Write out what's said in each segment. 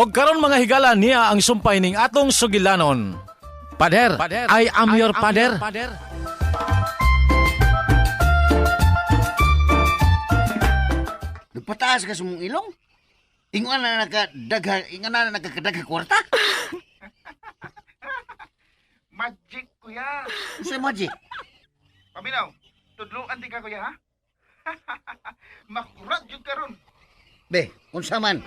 Og karon mga higala niya ang sumpay ning atong sugilanon. Pader, I am your pader. Nagpataas ka sa mong ilong? Ingon na nakakadaga kwarta? Magic, kuya. Sa magic? Paminaw, tudluan di ka, kuya, ha? Makurat yun ka ron. Be, unsa man?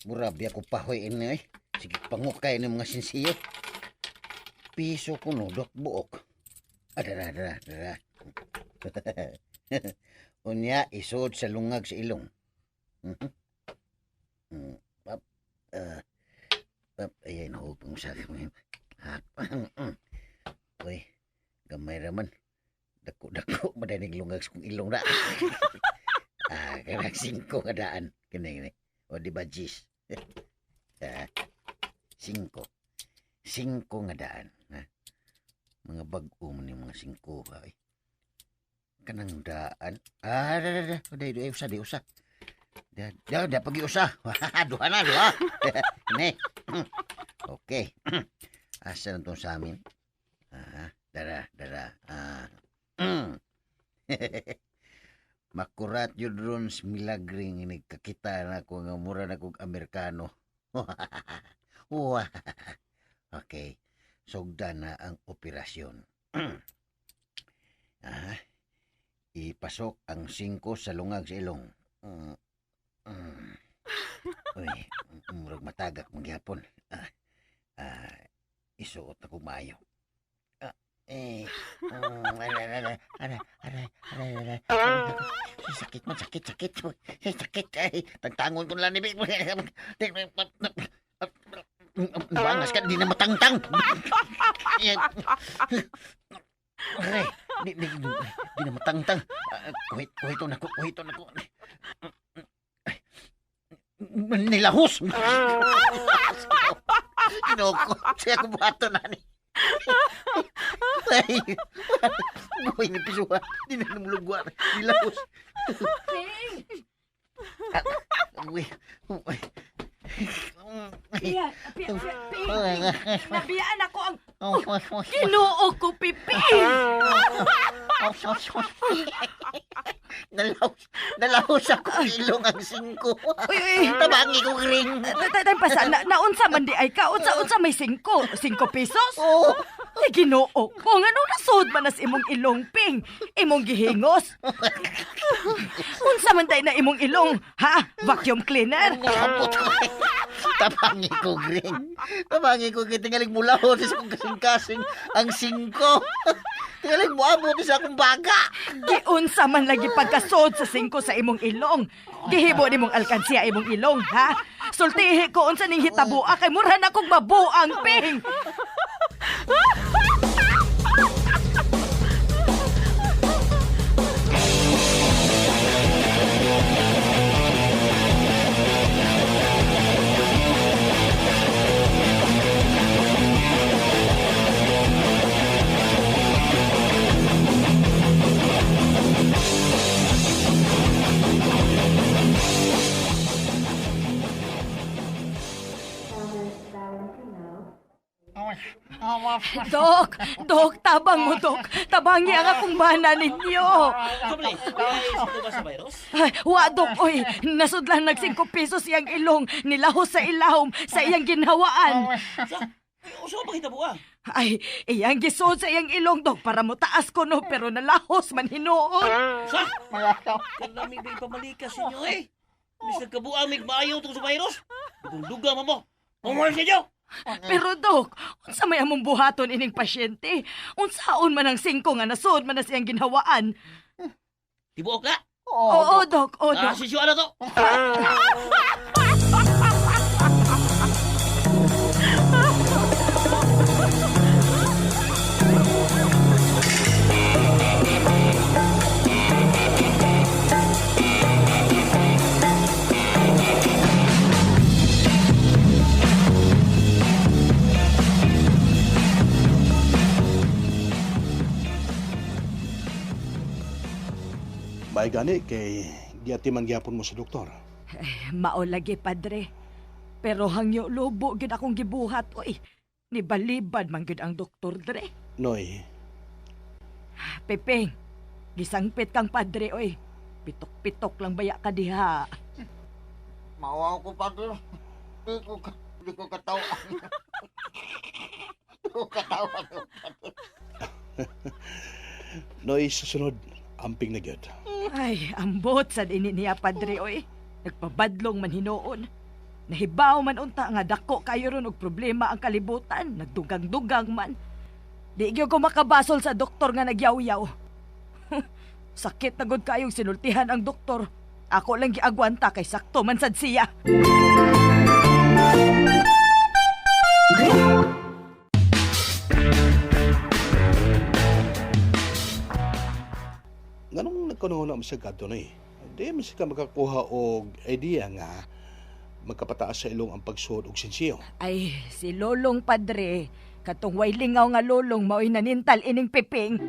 Murab di ako pahoy ini eh. Sige pangukay ng mga sinsiyo. Piso ko no, dok buok. Adara. Unya, isod sa lungag sa ilong. Ayan, hupong sa akin. Uy, gamay raman. Dako, madanig lungag sa kong ilong na. Kanang 5 kadaan. Kini. O di ba, Gis? 5 nga daan. Mga bag-o mo yung mga 5 ba? Kanang daan. Di usa. Da pag-iusa. Duha na. Ne. Okay. Asa na itong sa amin? Dara. Makurat yun ron sa milagring kakita na ko nga mura na kong Amerikano. Okay. Sugda na ang operasyon. Ipasok ang 5 sa lungag sa ilong. Uy, murag matagak magyapon. Isuot na kumayo. Sakit. Tagtangon ko lang ni Big. Bangas ka, di na matangtang. Di na matangtang. Kuhito na ko. Nilahos. Kinoko. Siya ko buhato na ni. Ay, buhay ni Pisuha. Di na namulugwa. Nilahos. Uy. Nabiyaan ako ang Ginoo ko, Pipi. Nalahos ako ilong ang 5. Tabangi ko ring. Tay pasa naunsa man di ay ka unsa may 5 pesos? Oo. Ay Ginoo ko nganong nasud man as imong ilong ping imong gihingos. Unsa man tay na imong ilong? Ha? Vacuum cleaner? Tabangi ko ring. Tingaling mulahon sa kong kasing-kasing ang 5. Tingaling mo abot sa akong baga. Giunsa man lagi pagkasod sa 5 sa imong ilong. Gihibo nimong alkansiya imong ilong, ha? Sultihi ko unsa ning hitabua kay mura na kong babuang ping. Dok, tabang mo, Dok. Tabangi ang akong bana ninyo. Kamli, ito ba sa virus? Ay, Dok, oy, nasudlan nag 5 pesos iyang ilong, nilahos sa ilahom, sa iyang ginhawaan. Uso ba kita buang? Ay, iyang gisod sa iyang ilong, Dok, para mo taas ko, no, pero nalahos man hinuon. Sa? Kanamig ba ipamalikas inyo eh? Mr. Kabuang, may maayaw itong sa virus? Duga mo. Pumalis ninyo! Pero Dok, unsa may among buhaton ining pasyente? Unsaon man ang 5 nga nasod man na siyang ginhawaan? Tibuok ka? Oo, Dok. Sisyo na to! Laay gani kay giatiman gyapon mo sa doktor. Mao lagi, Padre. Pero hangyo lobo gid akong gibuhat, oy. Nibalibad man gid ang doktor, Dre. Noy, Pepeng, gisangpit kang Padre, oy. Pitok-pitok lang baya ka diha. Mawaw ko, Padre. Di ko katawa. Di ko katawa. Noy, susunod, amping na gyud. Ay, ambot sa dini niya, Padre, oy. Nagpabadlong man hinoon. Nahibaw man unta nga dako kayo ron og problema ang kalibutan. Nagdugang-dugang man. Di gyud ko makabasol sa doktor nga nagyaw-yaw. Sakit na gud kayong sinultihan ang doktor. Ako lang giagwanta kay sakto man sad siya. Nganong nagkanungo na sa kadto Noy? Di man ka makakuha og idea nga magkapataas sa ilong ang pagsuod og sensiyo. Ay, si Lolong, Padre. Katong way lingaw nga Lolong mao'y nanintal ining Pepeng.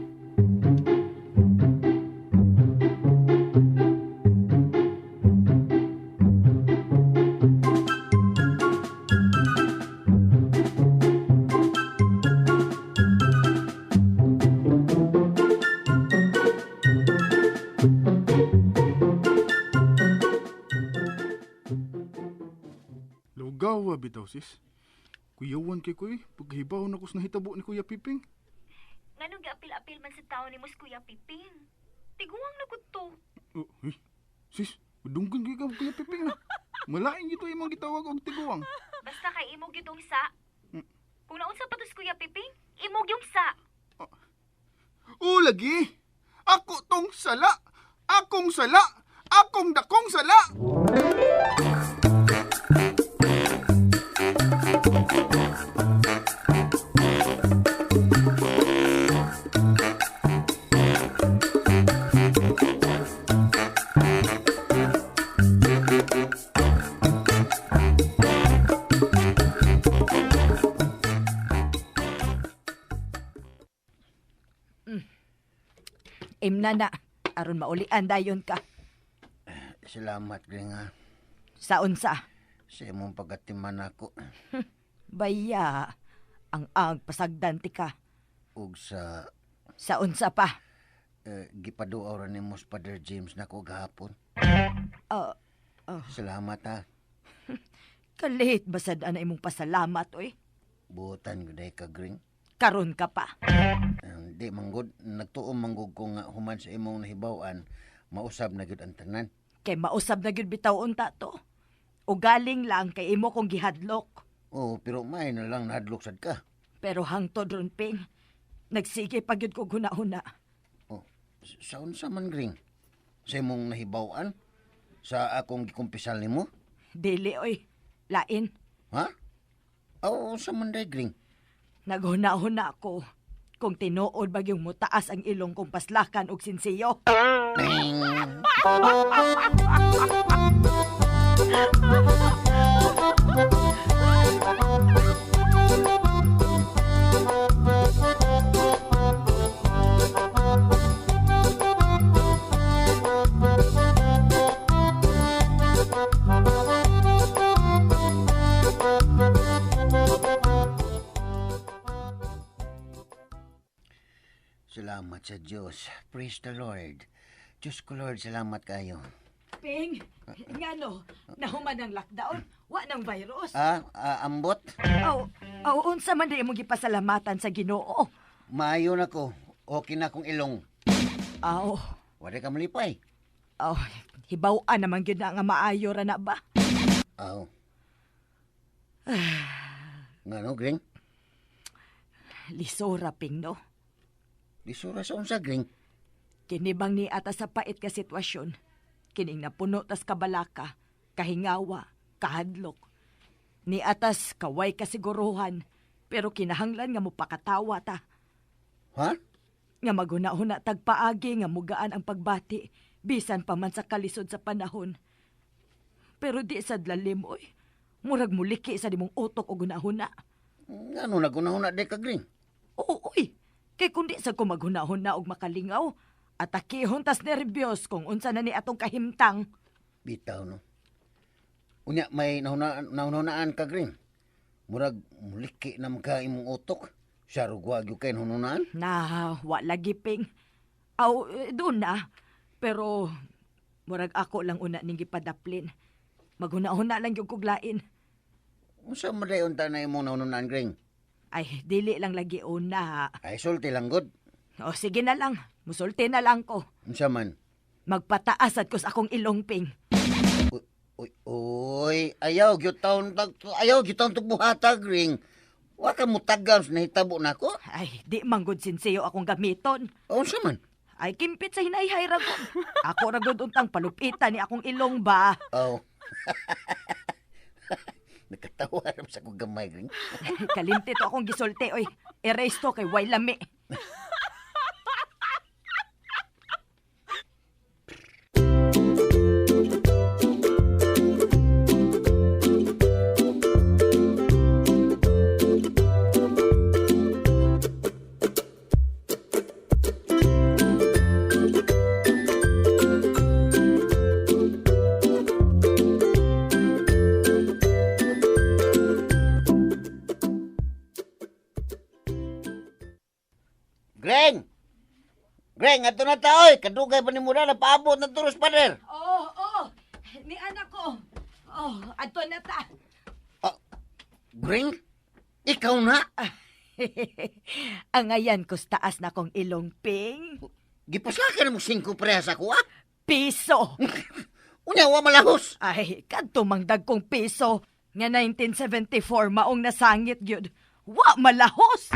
Lugaw, bitaw, sis. Kuyawan kay kuy, paghibaw na kus nahitabo ni Kuya Piping. Nganong giapil-apil man sa taon ni Kuya Piping? Tiguang na gud to. Oh, sis, udunggan kay ka Kuya Piping na. Malain gito imong gitawag og tiguang. Basta kay imog yung sa. Kung naunsa pa to si Kuya Piping, imog yung sa. O lagi. Ako tong sala. Akong sala. Akong dakong sala. Imna na, aron maulian dayon ka. Salamat, Gring, ha. Sa unsa? Sa imong pagatiman ako. Baya, ang pasagdan ti ka. Ug sa Sa unsa pa? gipaduaw ra nimo sa Father James nako gahapon. Uh, Salamat, ha. Kalit basad ana imong pasalamat, oy. Buotan gyud ka, Gring. Karon ka pa. Di manggod, nagtuom manggod ko nga human sa imong nahibaw-an, mausab na gyud ang tanan. Kay mausab na gyud bitaw unta to. O galing lang kay imo kong gihadlok. Oo, pero may na lang nahadlok sad ka. Pero hangtod ron, Ping. Nagsige pa gyud ko guna-una. Sa unsa man, Gring? Sa imong nahibaw-an? Sa akong gikumpisal nimo? Dili, oy. Lain. Ha? Oo, sa man day, Gring. Naghuna-huna ako. Kung tinuod bagyong mutaas ang ilong kong paslakan og sinsiyo. Salamat sa Diyos. Praise the Lord. Diyos ko, Lord, salamat kayo. Ping, ngano, nahuman ang lockdown, wa ng virus. Ambot? Unsa man di imong gipasalamatan sa Ginoo. Maayo na ko. Okay na kong ilong. Aw, Wala ka malipay. hibaw-an naman gyud na nga maayo ra na ba? Aw. Ngano, Gring? Lisura, Ping, no? Lisura sa unsa, Gring? Kini bang ni ata sa pait ka sitwasyon? Kining napuno tas kabalaka, kahingawa, kahadlok. Ni atas kaway kasiguruhan, pero kinahanglan nga mo pakatawa ta. Ha? Nga maguna-huna tagpaagi nga mugaan ang pagbati, bisan pa man sa kalisod sa panahon. Pero di sad lalim, oy. Murag muliki sa dimong utok o gunahuna. Ngano nagunahuna de ka, Gring? Oo, oy. Kay kundi sa ko maghunahuna og makalingaw, Atakihon tas nervyos kung unsa na ni atong kahimtang. Bitaw, no? Unya, may nahunaan ka, Gring. Murag, muliki na mga imong utok. Siya rugwag yung kayo nahunaan. Na, wa lagi ping. Aw, doon na. Pero, murag ako lang una ning gipadaplin. Maghuna-huna lang yung kuglain. Unsa madayon ta na imong nahunaan, Gring? Ay, dili lang lagi una. Ay, sulti lang, good. O, sige na lang. Musulti na lang ko. Unsa man? Magpataasad ko sa akong ilong, ping. Uy, ayaw gyutawon tugbuhata, Gring. Wa ka mo tagam sa nahitabo nako. Ay, di manggod sinsiyo akong gamiton. Unsa man? Ay, kimpit sa hinayhay ragod. Ako ragod untang palupitan ni akong ilong ba. Oh. Nakatawa ram sa kong gamay, Gring. Kalimti to akong gisulti, oy. Erase to kay way lami. Gring! Gring, ato na ta, oy. Kadugay pa ni mura na paabot na turos, pader. Oh. Ni anak ko. Oh, ato na ta. Gring? Ikaw na? Angayan ko sa taas na kong ilong, ping. Gipasakan mo 5 prehas ako, ah? Piso. Unya, wa malahos. Ay, kadto mangdag kong piso. Nga 1974 maong nasangit gyud. Wa malahos.